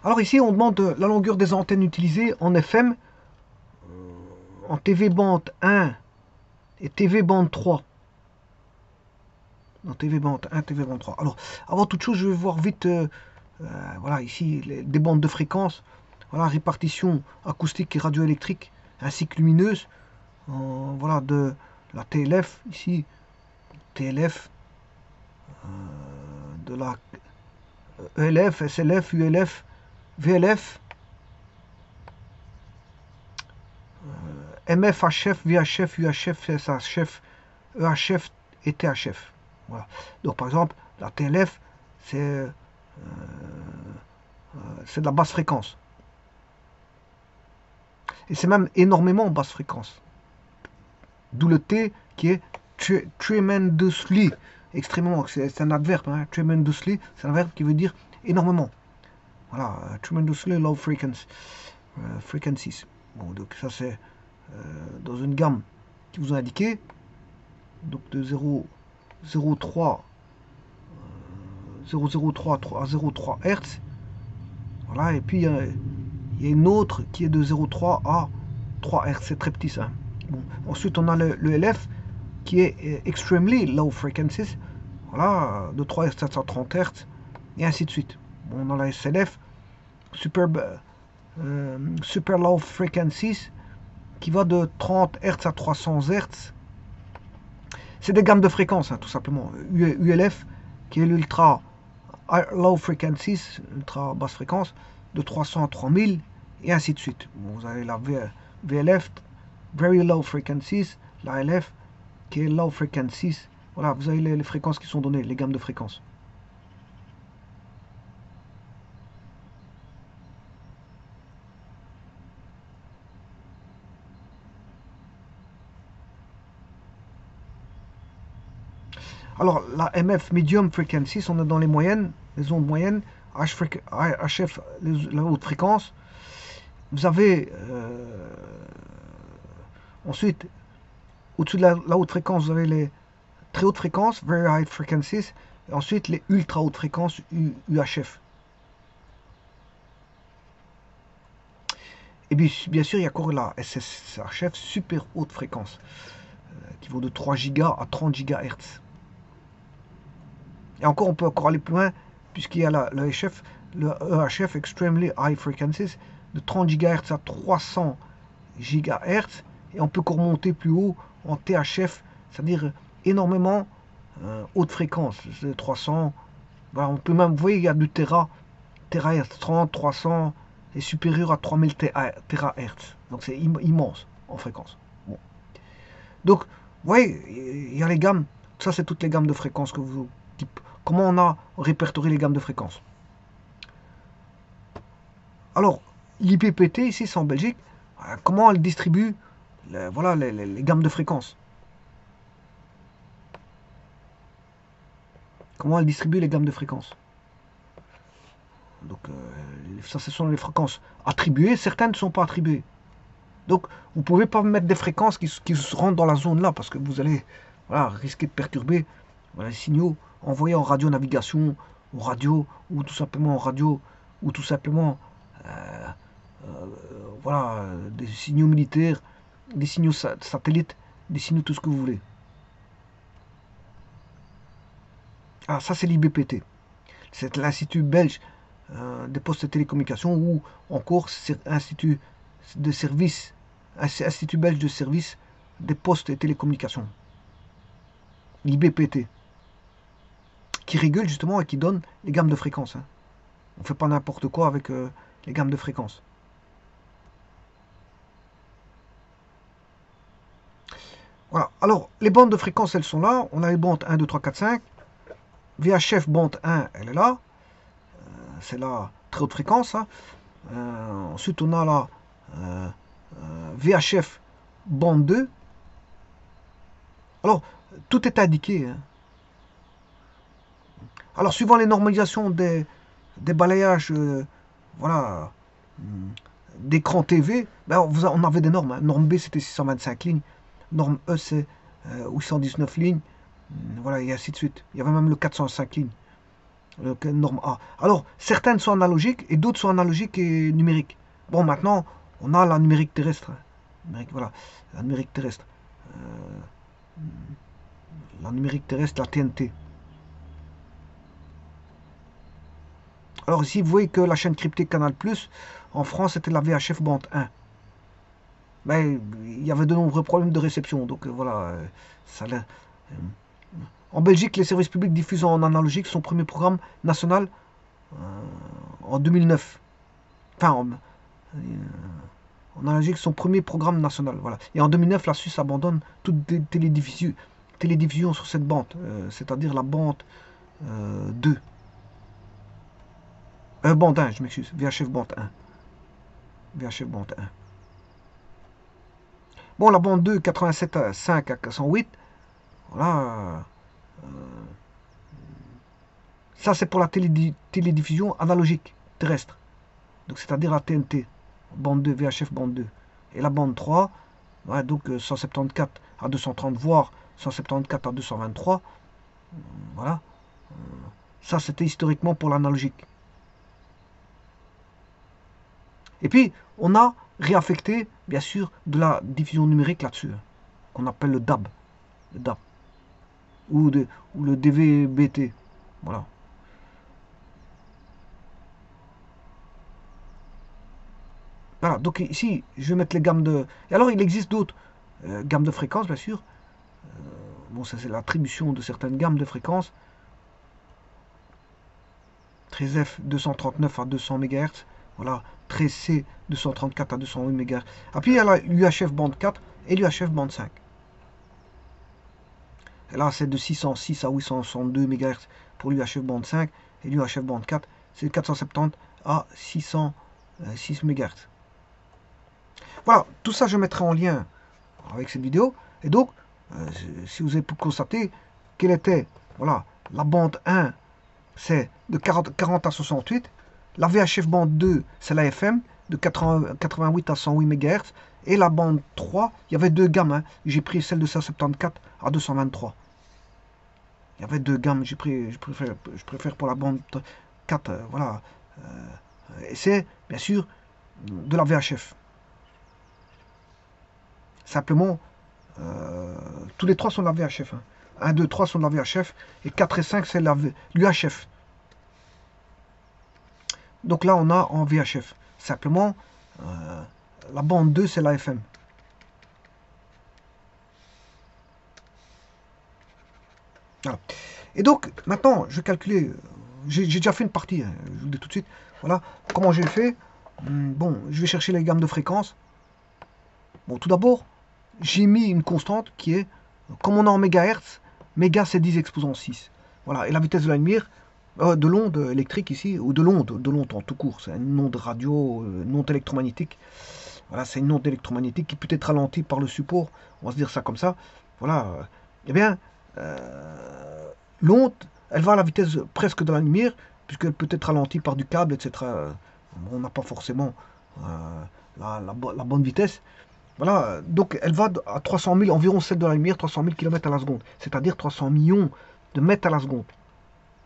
Alors ici, on demande la longueur des antennes utilisées en FM, en TV bande 1 et TV bande 3. En TV bande 1, TV bande 3. Alors, avant toute chose, je vais voir vite, voilà, ici, des bandes de fréquences. Voilà, répartition acoustique et radioélectrique, ainsi que lumineuse. Voilà, de la TLF, ici, TLF, de la ELF, SLF, ULF, VLF, MF, HF, VHF, UHF, SHF, EHF et THF. Voilà. Donc par exemple, la TLF, c'est de la basse fréquence. Et c'est même énormément basse fréquence. D'où le T qui est tremendously, extrêmement, c'est un adverbe, hein, tremendously, c'est un verbe qui veut dire énormément. Voilà, tremendously low frequencies. Bon, donc ça c'est dans une gamme qui vous a indiqué, donc de 0,03 à 0,3 Hz. Voilà, et puis il y a une autre qui est de 0,3 à 3 Hz, c'est très petit ça. Bon. Ensuite on a le LF qui est extremely low frequencies, voilà, de 3 Hz à 730 Hz, et ainsi de suite. Bon, on a la SLF, super low frequencies, qui va de 30 Hz à 300 Hz. C'est des gammes de fréquences, hein, tout simplement. ULF, qui est l'ultra low frequencies, ultra basse fréquence, de 300 à 3000, et ainsi de suite. Bon, vous avez la VLF, very low frequencies, la LF, qui est low frequencies. Voilà, vous avez les fréquences qui sont données, les gammes de fréquences. Alors, la MF, medium frequencies, on est dans les moyennes, les ondes moyennes, HF, la haute fréquence. Vous avez ensuite, au-dessus de la haute fréquence, vous avez les très hautes fréquences, very high frequencies, et ensuite les ultra hautes fréquences, UHF. Et bien sûr, il y a encore la SSHF, super haute fréquence, qui vaut de 3 Giga à 30 GHz. Et encore, on peut encore aller plus loin, puisqu'il y a le EHF, Extremely High Frequencies, de 30 GHz à 300 GHz, et on peut encore monter plus haut en THF, c'est-à-dire énormément haute fréquence, 300, voilà, on peut même, vous voyez, il y a du terahertz, 30, 300, et supérieur à 3000 terahertz, donc c'est immense en fréquence. Bon. Donc, vous voyez, il y a les gammes, ça c'est toutes les gammes de fréquences que vous... Comment on a répertorié les gammes de fréquences? Alors, l'IPPT, ici c'est en Belgique, comment elle distribue voilà, les gammes de fréquences? Comment elle distribue les gammes de fréquences? Donc, ça, ce sont les fréquences attribuées, certaines ne sont pas attribuées. Donc, vous ne pouvez pas mettre des fréquences qui rentrent dans la zone là, parce que vous allez voilà, risquer de perturber voilà, les signaux envoyés en radio-navigation, ou radio, ou tout simplement en radio, ou tout simplement voilà, des signaux militaires, des signaux satellites, des signaux tout ce que vous voulez. Ah, ça c'est l'IBPT. C'est l'Institut belge des postes de télécommunications, ou encore Institut de service, Institut belge de service des postes et télécommunications. L'IBPT. Qui régule justement et qui donne les gammes de fréquences. Hein. On ne fait pas n'importe quoi avec les gammes de fréquences. Voilà. Alors, les bandes de fréquences, elles sont là. On a les bandes 1, 2, 3, 4, 5. VHF bande 1, elle est là. C'est la très haute fréquence. Hein. Ensuite, on a la VHF bande 2. Alors, tout est indiqué. Hein. Alors, suivant les normalisations des balayages, voilà, d'écran TV, ben on avait des normes. Hein. Norme B, c'était 625 lignes. Norme E, c'est 819 lignes. Voilà, et ainsi de suite. Il y avait même le 405 lignes. Norme A. Alors, certaines sont analogiques et d'autres sont analogiques et numériques. Bon, maintenant, on a la numérique terrestre. Numérique, voilà, la numérique terrestre. La numérique terrestre, la TNT. Alors ici, vous voyez que la chaîne cryptée Canal+, en France, c'était la VHF bande 1. Mais il y avait de nombreux problèmes de réception. Donc voilà, ça l'a... En Belgique, les services publics diffusent en analogique son premier programme national en 2009. Enfin, en analogique, son premier programme national. Voilà. Et en 2009, la Suisse abandonne toute télédiffusion sur cette bande, c'est-à-dire la bande 2. Bande 1, je m'excuse. VHF bande 1. VHF bande 1. Bon, la bande 2, 87,5 à 108. Voilà. Ça, c'est pour la télédiffusion analogique terrestre. Donc, c'est-à-dire la TNT. Bande 2, VHF bande 2. Et la bande 3, ouais, donc 174 à 230, voire 174 à 223. Voilà. Ça, c'était historiquement pour l'analogique. Et puis, on a réaffecté, bien sûr, de la diffusion numérique là-dessus, qu'on appelle le DAB. Le DAB. Ou le DVB-T. Voilà. Voilà, donc ici, je vais mettre les gammes de... Et alors, il existe d'autres gammes de fréquences, bien sûr. Bon, ça, c'est l'attribution de certaines gammes de fréquences. 13F 239 à 200 MHz. Voilà, 13C 234 à 208 MHz. Après, il y a l'UHF bande 4 et l'UHF bande 5. Et là, c'est de 606 à 862 MHz pour l'UHF bande 5. Et l'UHF bande 4, c'est de 470 à 606 MHz. Voilà, tout ça, je mettrai en lien avec cette vidéo. Et donc, si vous avez pu constater quelle était, voilà, la bande 1, c'est de 40 à 68. La VHF bande 2, c'est la FM, de 88 à 108 MHz. Et la bande 3, il y avait deux gammes. Hein. J'ai pris celle de 174 à 223. Il y avait deux gammes. Je préfère pour la bande 4. Voilà. Et c'est, bien sûr, de la VHF. Simplement, tous les trois sont de la VHF. Hein. 1, 2, 3 sont de la VHF. Et 4 et 5, c'est l'UHF. Donc là, on a en VHF. Simplement, la bande 2, c'est la FM. Voilà. Et donc, maintenant, je vais calculer. J'ai déjà fait une partie, hein, je vous le dis tout de suite. Voilà. Comment j'ai fait? Bon, je vais chercher les gammes de fréquences. Bon, tout d'abord, j'ai mis une constante qui est, comme on est en mégahertz, méga c'est 10 exposant 6. Voilà. Et la vitesse de la lumière, de l'onde électrique ici, ou de l'onde en tout court, c'est une onde radio, une onde électromagnétique. Voilà, c'est une onde électromagnétique qui peut être ralentie par le support, on va se dire ça comme ça. Voilà, eh bien, l'onde, elle va à la vitesse presque de la lumière, puisqu'elle peut être ralentie par du câble, etc. On n'a pas forcément la bonne vitesse. Voilà, donc elle va à 300 000, environ celle de la lumière, 300 000 km à la seconde, c'est-à-dire 300 millions de mètres à la seconde.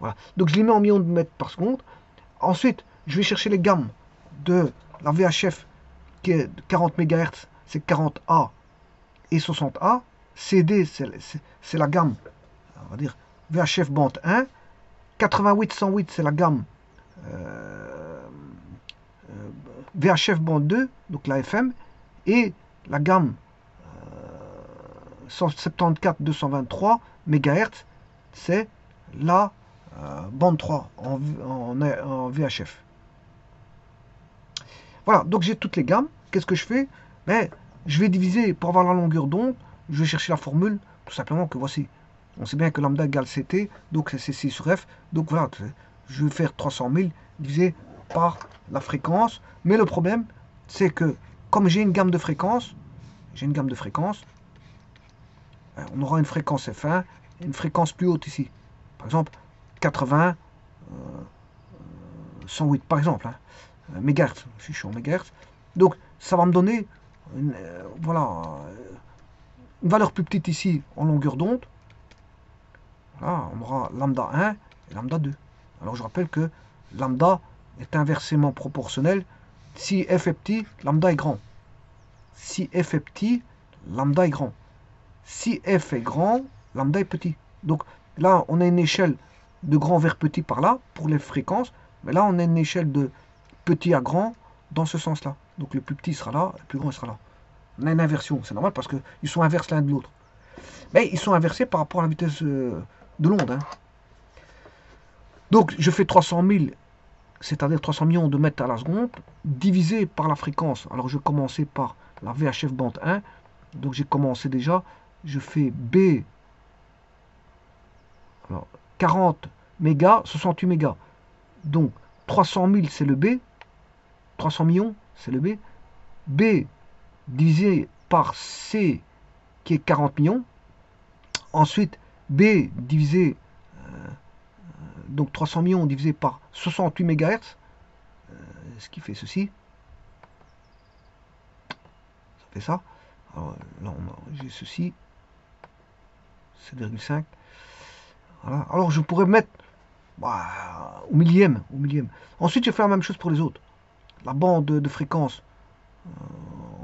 Voilà. Donc je les mets en millions de mètres par seconde. Ensuite, je vais chercher les gammes de la VHF qui est de 40 MHz, c'est 40A et 60A. CD, c'est la gamme, on va dire, VHF bande 1. 88-108, c'est la gamme VHF bande 2, donc la FM. Et la gamme 174-223 MHz, c'est la bande 3 en VHF. Voilà, donc j'ai toutes les gammes. Qu'est-ce que je fais? Ben, je vais diviser pour avoir la longueur d'onde. Je vais chercher la formule, tout simplement que voici. On sait bien que lambda égale CT, donc c'est C sur F. Donc voilà, je vais faire 300 000 divisé par la fréquence. Mais le problème, c'est que comme j'ai une gamme de fréquences, on aura une fréquence F1 et une fréquence plus haute ici. Par exemple, 80, 108 par exemple, hein, mégahertz, si je suis en mégahertz. Donc ça va me donner voilà, une valeur plus petite ici en longueur d'onde. Voilà, on aura lambda 1 et lambda 2. Alors je rappelle que lambda est inversement proportionnel. Si f est petit, lambda est grand. Si f est petit, lambda est grand. Si f est grand, lambda est petit. Donc là, on a une échelle de grand vers petit par là, pour les fréquences. Mais là, on a une échelle de petit à grand dans ce sens-là. Donc le plus petit sera là, le plus grand sera là. On a une inversion, c'est normal parce qu'ils sont inverses l'un de l'autre. Mais ils sont inversés par rapport à la vitesse de l'onde. Hein. Donc je fais 300 000, c'est-à-dire 300 millions de mètres à la seconde, divisé par la fréquence. Alors je commençais par la VHF bande 1. Donc j'ai commencé déjà, je fais B, alors 40 mégas, 68 mégas. Donc 300 000 c'est le B, 300 millions c'est le B. B divisé par C qui est 40 millions. Ensuite B divisé, donc 300 millions divisé par 68 MHz, ce qui fait ceci. Ça fait ça. Alors, là j'ai ceci, 7,5. Voilà. Alors je pourrais mettre au millième, au millième. Ensuite, je fais la même chose pour les autres. La bande de fréquence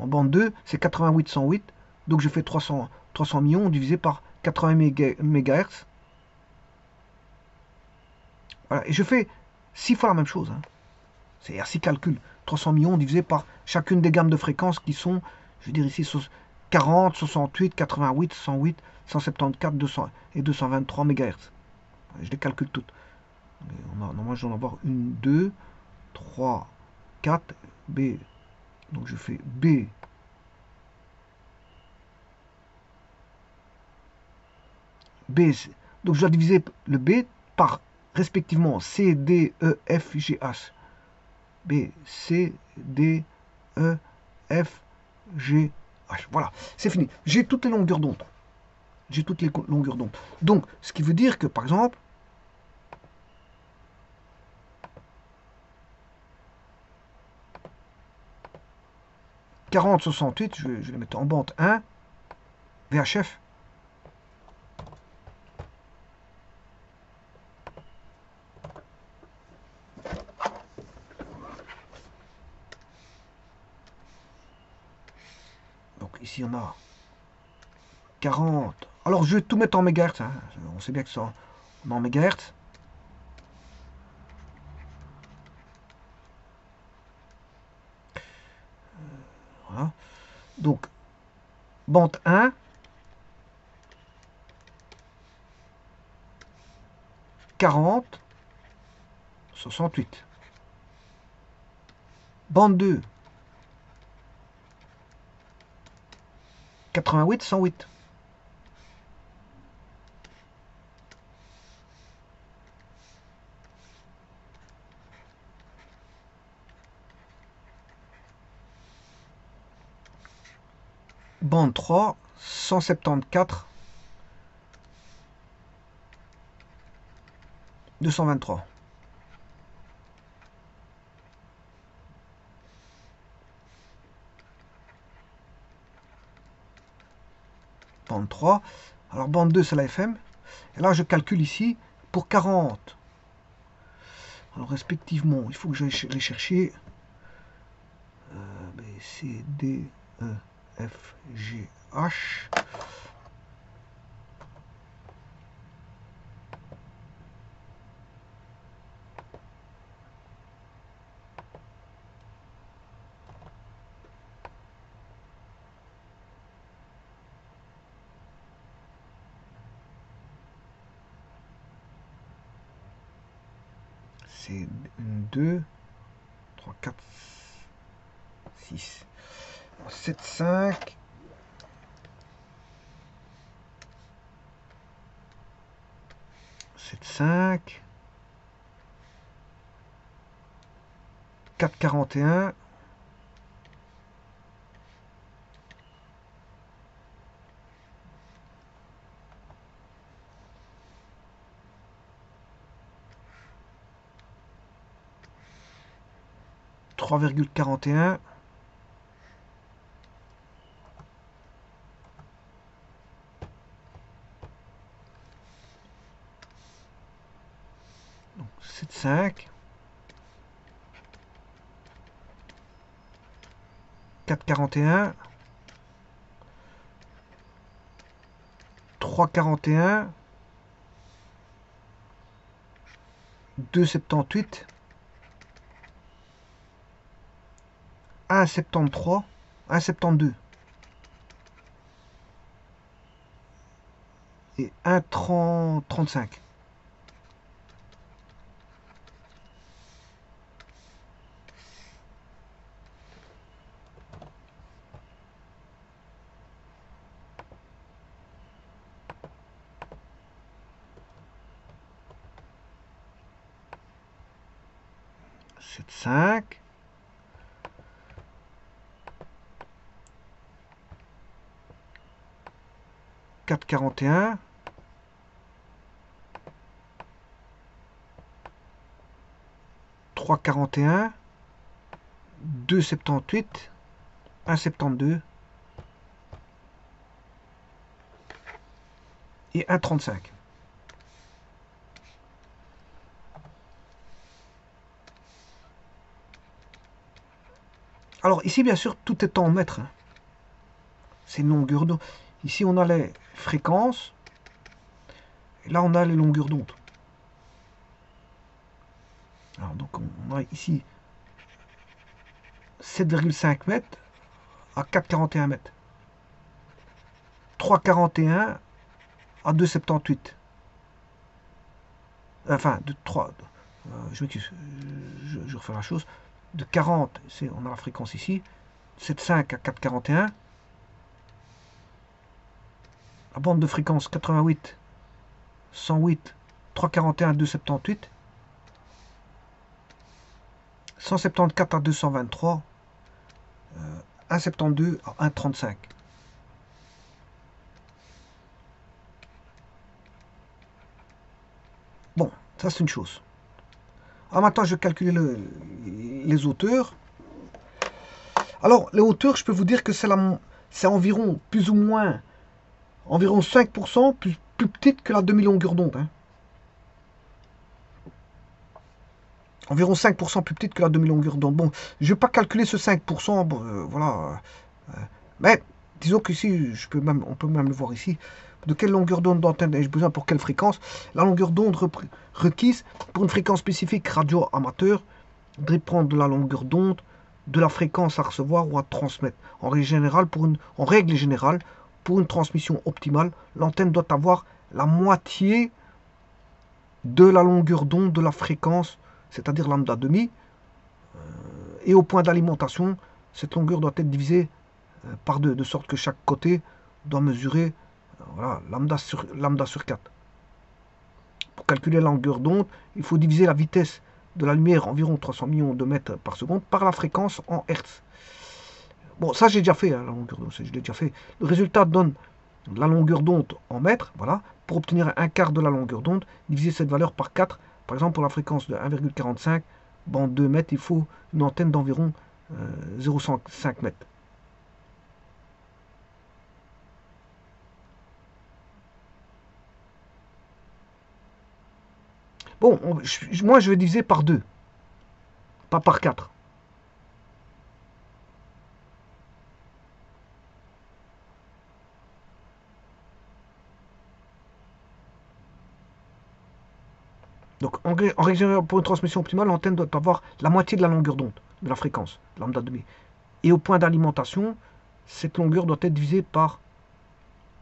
en bande 2, c'est 88-108. Donc je fais 300 millions divisé par 80 MHz. Voilà. Et je fais 6 fois la même chose. Hein. C'est-à-dire 6 calculs. 300 millions divisé par chacune des gammes de fréquences qui sont, je veux dire ici, 40, 68, 88, 108, 174, 200 et 223 MHz. Je les calcule toutes. Normalement, je dois en avoir 1, 2, 3, 4, B. Donc je fais B. B. Donc je dois diviser le B par respectivement C, D, E, F, G, H. B, C, D, E, F, G, H. Voilà, c'est fini. J'ai toutes les longueurs d'onde. J'ai toutes les longueurs d'onde. Donc, ce qui veut dire que, par exemple, « 40-68 », je vais les mettre en bande 1, VHF. Donc ici on a 40. Alors je vais tout mettre en mégahertz. Hein. On sait bien que ça en mégahertz. Voilà. Donc bande 1. « 40, 68. Bande 2, 88, 108. Bande 3, 174, 223. Bande 3. Alors bande 2 c'est la FM. Et là je calcule ici pour 40. Alors respectivement, il faut que j'aille les chercher. B, C, D, E, F, G, H. C'est 2, 3, 4, 6, 7, 5. C'est 5, 4, 41, 3,41. Donc 7,5, 4,41, 3,41, 2,78, 1,73, 1,72 et 1,35. C'est 5. 4,41. 3,41. 2,78. 1,72. Et 1,35. Alors ici, bien sûr, tout est en mètres. Hein. C'est une longueur d'onde. Ici, on a les fréquences. Et là, on a les longueurs d'onde. Alors, donc, on a ici 7,5 mètres à 4,41 mètres. 3,41 à 2,78. Enfin, de 3. Je m'excuse. Je refais la chose. De 40, on a la fréquence ici. 7,5 à 4,41. La bande de fréquence 88, 108, 341 à 278, 174 à 223, 172 à 135. Bon, ça c'est une chose. Alors maintenant, je vais calculer les hauteurs. Alors, les hauteurs, je peux vous dire que c'est environ, plus ou moins, environ 5% plus petite que la demi-longueur d'onde. Hein. Environ 5% plus petite que la demi-longueur d'onde. Bon, je ne vais pas calculer ce 5%, bon, voilà. Mais, disons qu'ici, on peut même le voir ici. De quelle longueur d'onde d'antenne ai-je besoin pour quelle fréquence? La longueur d'onde requise pour une fréquence spécifique radio amateur dépend de la longueur d'onde, de la fréquence à recevoir ou à transmettre. En règle générale, pour une transmission optimale, l'antenne doit avoir la moitié de la longueur d'onde de la fréquence, c'est-à-dire lambda demi, et au point d'alimentation, cette longueur doit être divisée par 2, de sorte que chaque côté doit mesurer voilà, lambda sur 4. Pour calculer la longueur d'onde, il faut diviser la vitesse de la lumière, environ 300 millions de mètres par seconde, par la fréquence en Hertz. Bon, ça j'ai déjà fait, hein, la longueur d'onde, je l'ai déjà fait. Le résultat donne la longueur d'onde en mètres, voilà. Pour obtenir un quart de la longueur d'onde, diviser cette valeur par 4. Par exemple, pour la fréquence de 1,45, bande 2 mètres, il faut une antenne d'environ 0,5 mètres. Bon, moi je vais diviser par 2, pas par 4. Donc en règle pour une transmission optimale, l'antenne doit avoir la moitié de la longueur d'onde, de la fréquence, lambda demi. Et au point d'alimentation, cette longueur doit être divisée par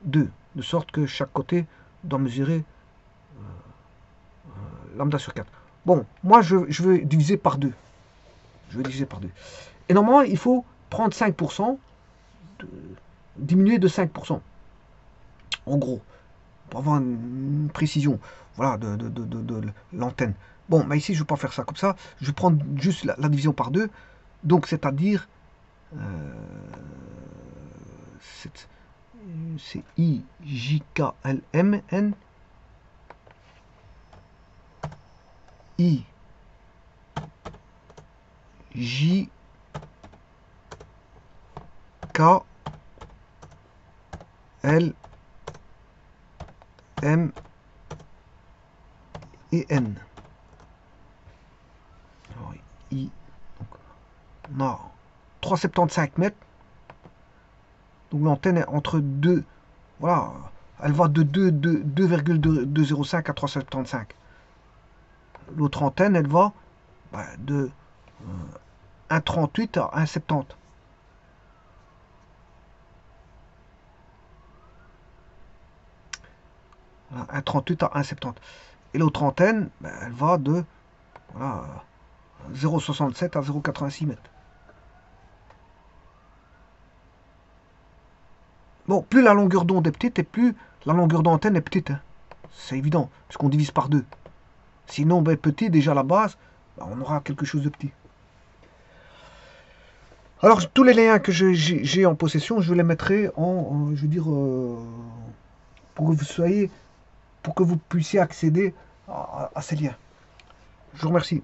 2, de sorte que chaque côté doit mesurer lambda sur 4. Bon, moi je veux diviser par 2. Je vais diviser par 2. Et normalement, il faut prendre 5%, diminuer de 5%. En gros, pour avoir une précision voilà, de l'antenne. Bon, mais ici, je ne vais pas faire ça comme ça. Je vais prendre juste la division par 2. Donc, c'est-à-dire, c'est IJKLMN, I J K L M et N. on a 3,75 mètres. Donc l'antenne est entre 2, voilà, elle va de 2,205 à 3,75. L'autre antenne, elle va de 1,38 à 1,70. 1,38 à 1,70. Et l'autre antenne, elle va de voilà, 0,67 à 0,86 mètres. Bon, plus la longueur d'onde est petite et plus la longueur d'antenne est petite. Hein. C'est évident, puisqu'on divise par 2. Sinon, petit, déjà à la base, on aura quelque chose de petit. Alors, tous les liens que j'ai en possession, je les mettrai je veux dire, pour que vous puissiez accéder à ces liens. Je vous remercie.